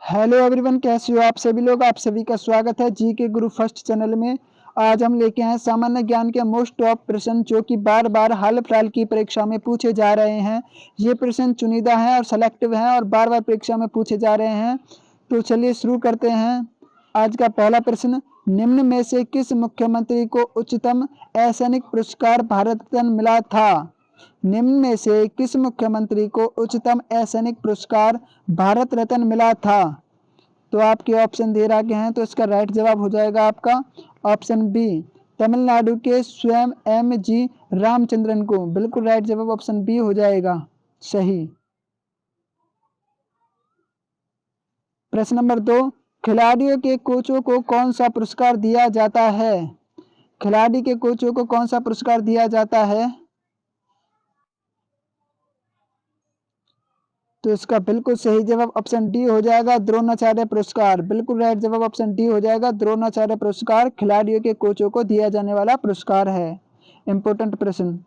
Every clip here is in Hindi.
हेलो एवरीवन, कैसे हो आप सभी लोग। आप सभी का स्वागत है जी के गुरु फर्स्ट चैनल में। आज हम लेके आए सामान्य ज्ञान के मोस्ट टॉप प्रश्न जो कि बार बार हाल फिलहाल की परीक्षा में पूछे जा रहे हैं। ये प्रश्न चुनिंदा हैं और सेलेक्टिव हैं और बार बार परीक्षा में पूछे जा रहे हैं। तो चलिए शुरू करते हैं। आज का पहला प्रश्न, निम्न में से किस मुख्यमंत्री को उच्चतम असैनिक पुरस्कार भारत रत्न मिला था। निम्न में से किस मुख्यमंत्री को उच्चतम असैनिक पुरस्कार भारत रत्न मिला था। तो आपके ऑप्शन दे रखे हैं, तो इसका राइट जवाब हो जाएगा आपका ऑप्शन बी, तमिलनाडु के स्वयं एम जी रामचंद्रन को। बिल्कुल राइट जवाब ऑप्शन बी हो जाएगा सही। प्रश्न नंबर 2, खिलाड़ियों के कोचों को कौन सा पुरस्कार दिया जाता है। खिलाड़ी के कोचों को कौन सा पुरस्कार दिया जाता है। तो इसका बिल्कुल सही जवाब ऑप्शन डी हो जाएगा, द्रोणाचार्य पुरस्कार। बिल्कुल राइट जवाब ऑप्शन डी हो जाएगा, द्रोणाचार्य पुरस्कार खिलाड़ियों के कोचों को दिया जाने वाला पुरस्कार है। इंपोर्टेंट प्रश्न।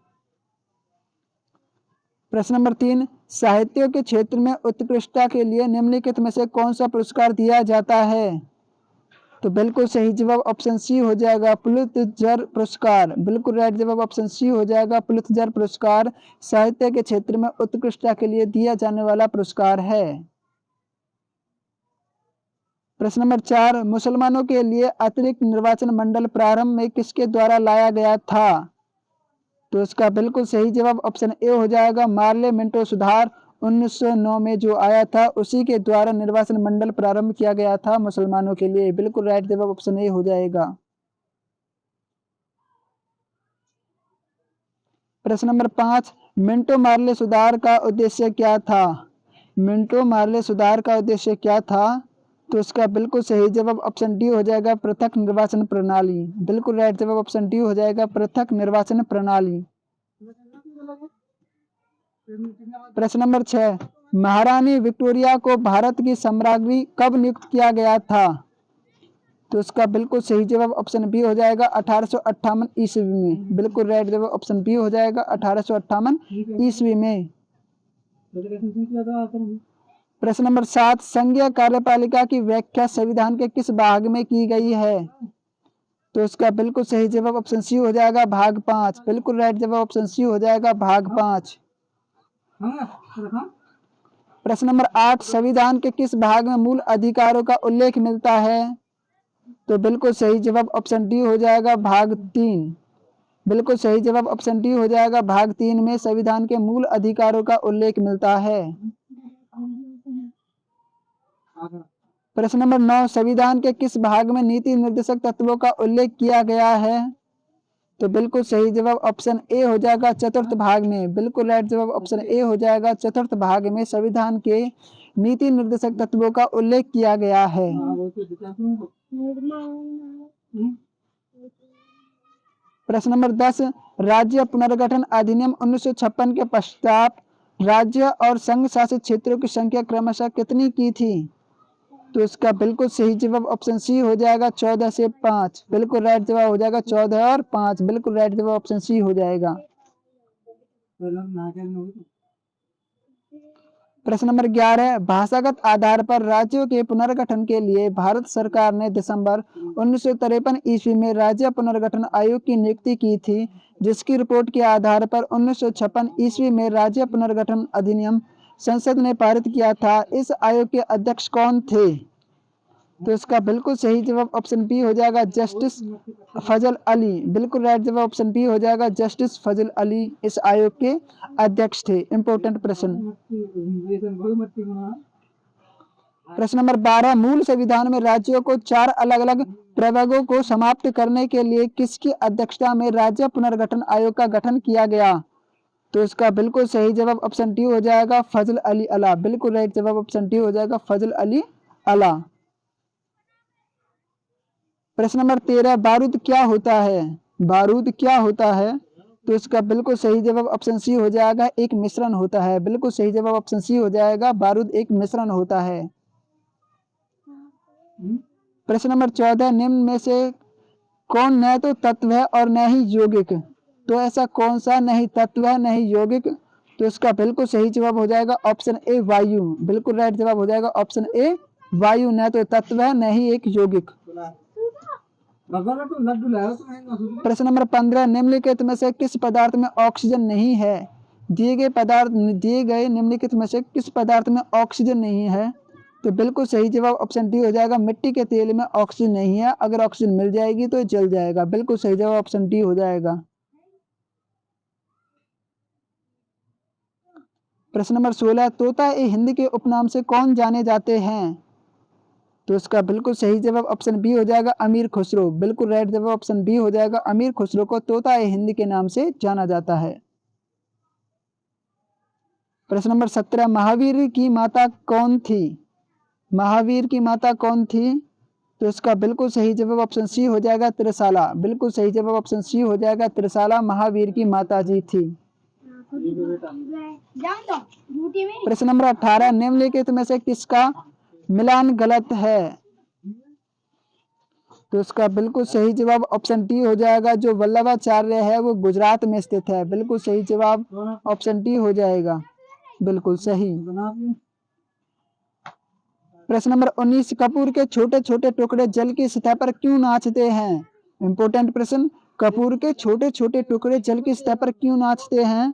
प्रश्न नंबर 3, साहित्य के क्षेत्र में उत्कृष्टता के लिए निम्नलिखित में से कौन सा पुरस्कार दिया जाता है। तो बिल्कुल सही जवाब ऑप्शन सी हो जाएगा, पुलित्जर पुरस्कार। बिल्कुल राइट जवाब ऑप्शन सी हो जाएगा, पुलित्जर पुरस्कार साहित्य के क्षेत्र में उत्कृष्टता के लिए दिया जाने वाला पुरस्कार है। प्रश्न नंबर 4, मुसलमानों के लिए अतिरिक्त निर्वाचन मंडल प्रारंभ में किसके द्वारा लाया गया था। तो इसका बिल्कुल सही जवाब ऑप्शन ए हो जाएगा, मार्ले मिंटो सुधार 1909 में जो आया था उसी के द्वारा निर्वाचन मंडल प्रारंभ किया गया था मुसलमानों के लिए। बिल्कुल राइट जवाब ऑप्शन ए हो जाएगा। प्रश्न नंबर 5, मिंटो मार्ले सुधार का उद्देश्य क्या था। मिंटो मार्ले सुधार का उद्देश्य क्या था। तो इसका बिल्कुल सही जवाब ऑप्शन डी हो जाएगा, पृथक निर्वाचन प्रणाली। बिल्कुल राइट जवाब ऑप्शन डी हो जाएगा, पृथक निर्वाचन प्रणाली। प्रश्न नंबर 6, महारानी विक्टोरिया को भारत की सम्राज्ञी कब नियुक्त किया गया था। तो इसका बिल्कुल सही जवाब ऑप्शन बी हो जाएगा, 1858 ईस्वी में। बिल्कुल राइट जवाब ऑप्शन बी हो जाएगा, 1858 ईस्वी में। प्रश्न नंबर 7, संघीय कार्यपालिका की व्याख्या संविधान के किस भाग में की गई है। तो इसका बिल्कुल सही जवाब ऑप्शन सी हो जाएगा, भाग 5। बिल्कुल राइट जवाब ऑप्शन सी हो जाएगा, भाग 5। प्रश्न नंबर 8, संविधान के किस भाग में मूल अधिकारों का उल्लेख मिलता है। तो बिल्कुल सही जवाब ऑप्शन डी हो जाएगा, भाग 3। बिल्कुल सही जवाब ऑप्शन डी हो जाएगा, भाग 3 में संविधान के मूल अधिकारों का उल्लेख मिलता है। प्रश्न नंबर 9, संविधान के किस भाग में नीति निर्देशक तत्वों का उल्लेख किया गया है। तो बिल्कुल सही जवाब ऑप्शन ए हो जाएगा, चतुर्थ भाग में। बिल्कुल राइट जवाब ऑप्शन ए हो जाएगा, चतुर्थ भाग में संविधान के नीति निर्देशक तत्वों का उल्लेख किया गया है। प्रश्न नंबर 10, राज्य पुनर्गठन अधिनियम 1956 के पश्चात राज्य और संघ शासित क्षेत्रों की संख्या क्रमशः कितनी की थी। तो इसका बिल्कुल सही जवाब ऑप्शन सी हो जाएगा, 14 से 5। बिल्कुल राइट जवाब हो जाएगा 14 और 5। बिल्कुल राइट जवाब ऑप्शन सी हो जाएगा। प्रश्न नंबर 11, भाषागत आधार पर राज्यों के पुनर्गठन के लिए भारत सरकार ने दिसंबर 1953 ईस्वी में राज्य पुनर्गठन आयोग की नियुक्ति की थी, जिसकी रिपोर्ट के आधार पर 1956 ईस्वी में राज्य पुनर्गठन अधिनियम संसद ने पारित किया था। इस आयोग के अध्यक्ष कौन थे। तो इसका बिल्कुल सही जवाब ऑप्शन बी हो जाएगा, जस्टिस फजल अली। बिल्कुल राइट जवाब ऑप्शन बी हो जाएगा, जस्टिस फजल अली इस आयोग के अध्यक्ष थे। इंपोर्टेंट प्रश्न। प्रश्न नंबर 12, मूल संविधान में राज्यों को 4 अलग अलग प्रभागों को समाप्त करने के लिए किसकी अध्यक्षता में राज्य पुनर्गठन आयोग का गठन किया गया। तो इसका बिल्कुल सही जवाब ऑप्शन डी हो जाएगा, फजल अली अला। बिल्कुल राइट जवाब ऑप्शन डी हो जाएगा, फजल अली अला। प्रश्न नंबर 13, बारूद क्या होता है। बारूद क्या होता है। तो इसका बिल्कुल सही जवाब ऑप्शन सी हो जाएगा, एक मिश्रण होता है। बिल्कुल सही जवाब ऑप्शन सी हो जाएगा, बारूद एक मिश्रण होता है। प्रश्न नंबर 14, निम्न में से कौन न तो तत्व है और न ही यौगिक। तो ऐसा कौन सा नहीं तत्व है नहीं यौगिक। तो इसका बिल्कुल सही जवाब हो जाएगा ऑप्शन ए, वायु। बिल्कुल राइट जवाब हो जाएगा ऑप्शन ए, वायु न तो तत्व है न ही एक यौगिक। प्रश्न नंबर 15, निम्नलिखित में से किस पदार्थ में ऑक्सीजन नहीं है? दिए गए निम्नलिखित में से किस पदार्थ में ऑक्सीजन नहीं है? तो बिल्कुल सही जवाब ऑप्शन डी हो जाएगा, मिट्टी के तेल में ऑक्सीजन नहीं है, अगर ऑक्सीजन मिल जाएगी तो जल जाएगा। बिल्कुल सही जवाब ऑप्शन डी हो जाएगा। प्रश्न नंबर 16, तोता ए हिंद के उपनाम से कौन जाने जाते हैं? तो इसका बिल्कुल सही जवाब ऑप्शन बी हो जाएगा, अमीर खुसरो। बिल्कुल राइट जवाब ऑप्शन बी हो जाएगा, अमीर खुसरो को तोता ए हिंद के नाम से जाना जाता है। प्रश्न नंबर 17, महावीर की माता कौन थी? महावीर की माता कौन थी? तो इसका बिल्कुल सही जवाब ऑप्शन सी हो जाएगा, त्रिशाला। बिल्कुल सही जवाब ऑप्शन सी हो जाएगा, त्रिशाला महावीर की माता जी थी। प्रश्न नंबर 18, निम्नलिखित में से किसका मिलान गलत है? तो इसका बिल्कुल सही जवाब ऑप्शन डी हो जाएगा, जो वल्लभाचार्य है वो गुजरात में स्थित है। बिल्कुल सही जवाब ऑप्शन डी हो जाएगा, बिल्कुल सही। प्रश्न नंबर 19, कपूर के छोटे छोटे टुकड़े जल की सतह पर क्यों नाचते हैं? इंपोर्टेंट प्रश्न, कपूर के छोटे छोटे टुकड़े जल की सतह पर क्यों नाचते हैं?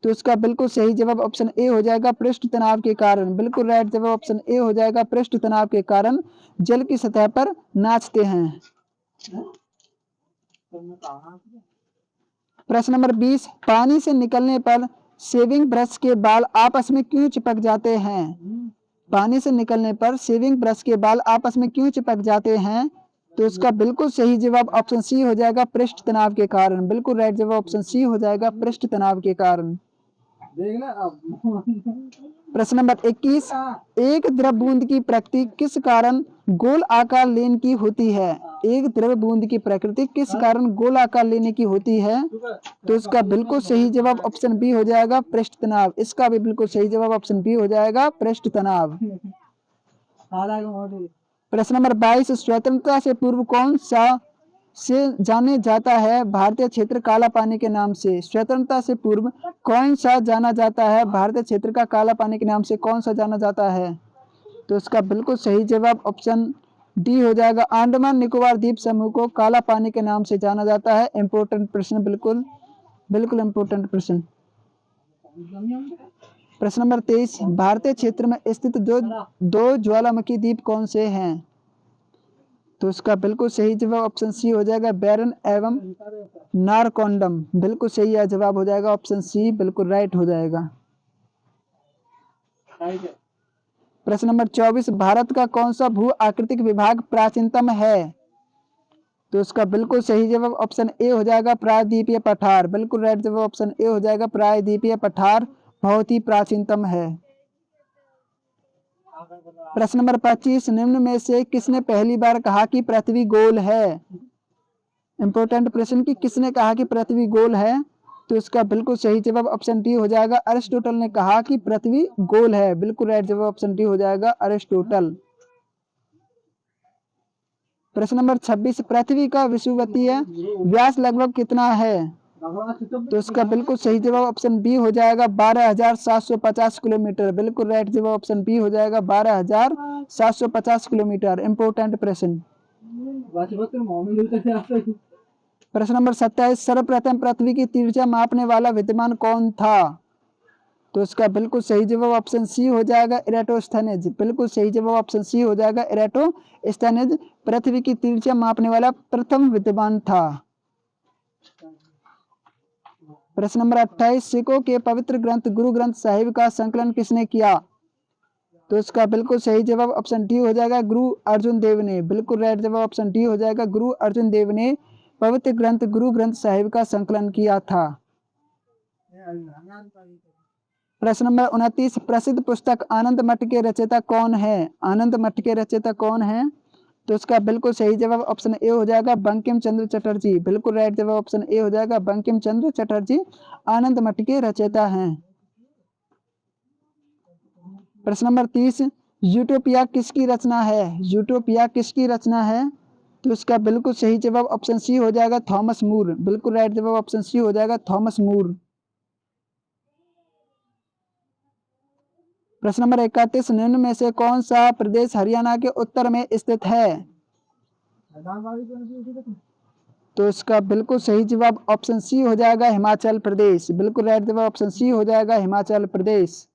तो इसका बिल्कुल सही जवाब ऑप्शन ए हो जाएगा, पृष्ठ तनाव के कारण। बिल्कुल राइट जवाब ऑप्शन ए हो जाएगा, पृष्ठ तनाव के कारण जल की सतह पर नाचते हैं। प्रश्न नंबर 20, पानी से निकलने पर शेविंग ब्रश के बाल आपस में क्यों चिपक जाते हैं? पानी से निकलने पर शेविंग ब्रश के बाल आपस में क्यों चिपक जाते हैं? तो इसका बिल्कुल सही जवाब ऑप्शन सी हो जाएगा, पृष्ठ तनाव के कारण। बिल्कुल राइट जवाब ऑप्शन सी हो जाएगा, पृष्ठ तनाव के कारण। प्रश्न नंबर 21, एक द्रव बूंद की प्रकृति किस कारण गोल आकार लेने की होती है? एक द्रव बूंद की प्रकृति किस कारण गोल आकार लेने की होती है? तो इसका बिल्कुल सही जवाब ऑप्शन बी हो जाएगा, पृष्ठ तनाव। इसका भी बिल्कुल सही जवाब ऑप्शन बी हो जाएगा, पृष्ठ तनाव। प्रश्न नंबर 22, स्वतंत्रता से पूर्व कौन सा से जाने जाता है भारतीय क्षेत्र काला पानी के नाम से? स्वतंत्रता से पूर्व कौन सा जाना जाता है भारतीय क्षेत्र का काला पानी के नाम से? कौन सा जाना जाता है? तो इसका बिल्कुल सही जवाब ऑप्शन डी हो जाएगा, अंडमान निकोबार द्वीप समूह को काला पानी के नाम से जाना जाता है। इंपोर्टेंट प्रश्न, बिल्कुल बिल्कुल इंपोर्टेंट प्रश्न। प्रश्न नंबर 23, भारतीय क्षेत्र में स्थित दो ज्वालामुखी द्वीप कौन से हैं? तो इसका बिल्कुल सही जवाब ऑप्शन सी हो जाएगा, बैरन एवं नारकोंडम। बिल्कुल सही है जवाब हो जाएगा ऑप्शन सी, बिल्कुल राइट हो जाएगा। प्रश्न नंबर 24, भारत का कौन सा भू आकृतिक विभाग प्राचीनतम है? तो इसका बिल्कुल सही जवाब ऑप्शन ए हो जाएगा, प्रायद्वीपीय पठार। बिल्कुल राइट जवाब ऑप्शन ए हो जाएगा, प्रायद्वीपीय पठार बहुत ही प्राचीनतम है। प्रश्न नंबर 25, निम्न में से किसने पहली बार कहा कि पृथ्वी गोल है? इंपोर्टेंट प्रश्न की किसने कहा कि पृथ्वी गोल है? तो इसका बिल्कुल सही जवाब ऑप्शन डी हो जाएगा, अरिस्टोटल ने कहा कि पृथ्वी गोल है। बिल्कुल राइट जवाब ऑप्शन डी हो जाएगा, अरिस्टोटल। प्रश्न नंबर 26, पृथ्वी का विषुवतीय व्यास लगभग कितना है? तो इसका बिल्कुल सही जवाब ऑप्शन बी हो जाएगा, 12,750 किलोमीटर। बिल्कुल राइट जवाब ऑप्शन बी हो जाएगा, 12,750 किलोमीटर। इंपोर्टेंट प्रश्न। प्रश्न नंबर 27, सर्वप्रथम पृथ्वी की त्रिज्या मापने वाला विद्वान कौन था? तो इसका बिल्कुल सही जवाब ऑप्शन सी हो जाएगा, इराटोस्थेनेज। बिल्कुल सही जवाब ऑप्शन सी हो जाएगा, इराटोस्थेनेज पृथ्वी की त्रिज्या मापने वाला प्रथम विद्वान था। प्रश्न नंबर 28, सिखों के पवित्र ग्रंथ गुरु ग्रंथ साहिब का संकलन किसने किया? तो इसका बिल्कुल सही जवाब ऑप्शन डी हो जाएगा, गुरु अर्जुन देव ने। बिल्कुल राइट जवाब ऑप्शन डी हो जाएगा, गुरु अर्जुन देव ने पवित्र ग्रंथ गुरु ग्रंथ साहिब का संकलन किया था। प्रश्न नंबर 29, प्रसिद्ध पुस्तक आनंद मठ के रचयिता कौन है? आनंद मठ के रचयिता कौन है? तो इसका बिल्कुल सही जवाब ऑप्शन ए हो जाएगा, बंकिम चंद्र चटर्जी। बिल्कुल राइट जवाब ऑप्शन ए हो जाएगा, बंकिम चंद्र चटर्जी आनंद मठ के रचयिता हैं। प्रश्न नंबर 30, यूटोपिया किसकी रचना है? यूटोपिया किसकी रचना है? तो इसका बिल्कुल सही जवाब ऑप्शन सी हो जाएगा, थॉमस मूर। बिल्कुल राइट जवाब ऑप्शन सी हो जाएगा, थॉमस मूर। प्रश्न नंबर 31, निम्न में से कौन सा प्रदेश हरियाणा के उत्तर में स्थित है? तो इसका बिल्कुल सही जवाब ऑप्शन सी हो जाएगा, हिमाचल प्रदेश। बिल्कुल राइट जवाब ऑप्शन सी हो जाएगा, हिमाचल प्रदेश।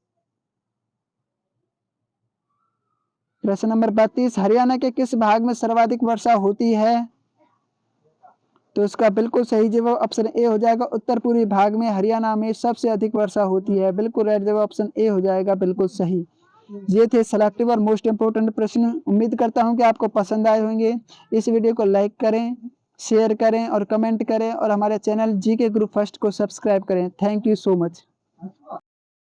प्रश्न नंबर 32, हरियाणा के किस भाग में सर्वाधिक वर्षा होती है? तो इसका बिल्कुल सही जवाब ऑप्शन ए हो जाएगा, उत्तर पूर्वी भाग में हरियाणा में सबसे अधिक वर्षा होती है। बिल्कुल राइट जवाब ऑप्शन ए हो जाएगा, बिल्कुल सही। ये थे सेलेक्टिव और मोस्ट इंपोर्टेंट प्रश्न। उम्मीद करता हूं कि आपको पसंद आए होंगे। इस वीडियो को लाइक करें, शेयर करें और कमेंट करें और हमारे चैनल जीके ग्रुप फर्स्ट को सब्सक्राइब करें। Thank you so much.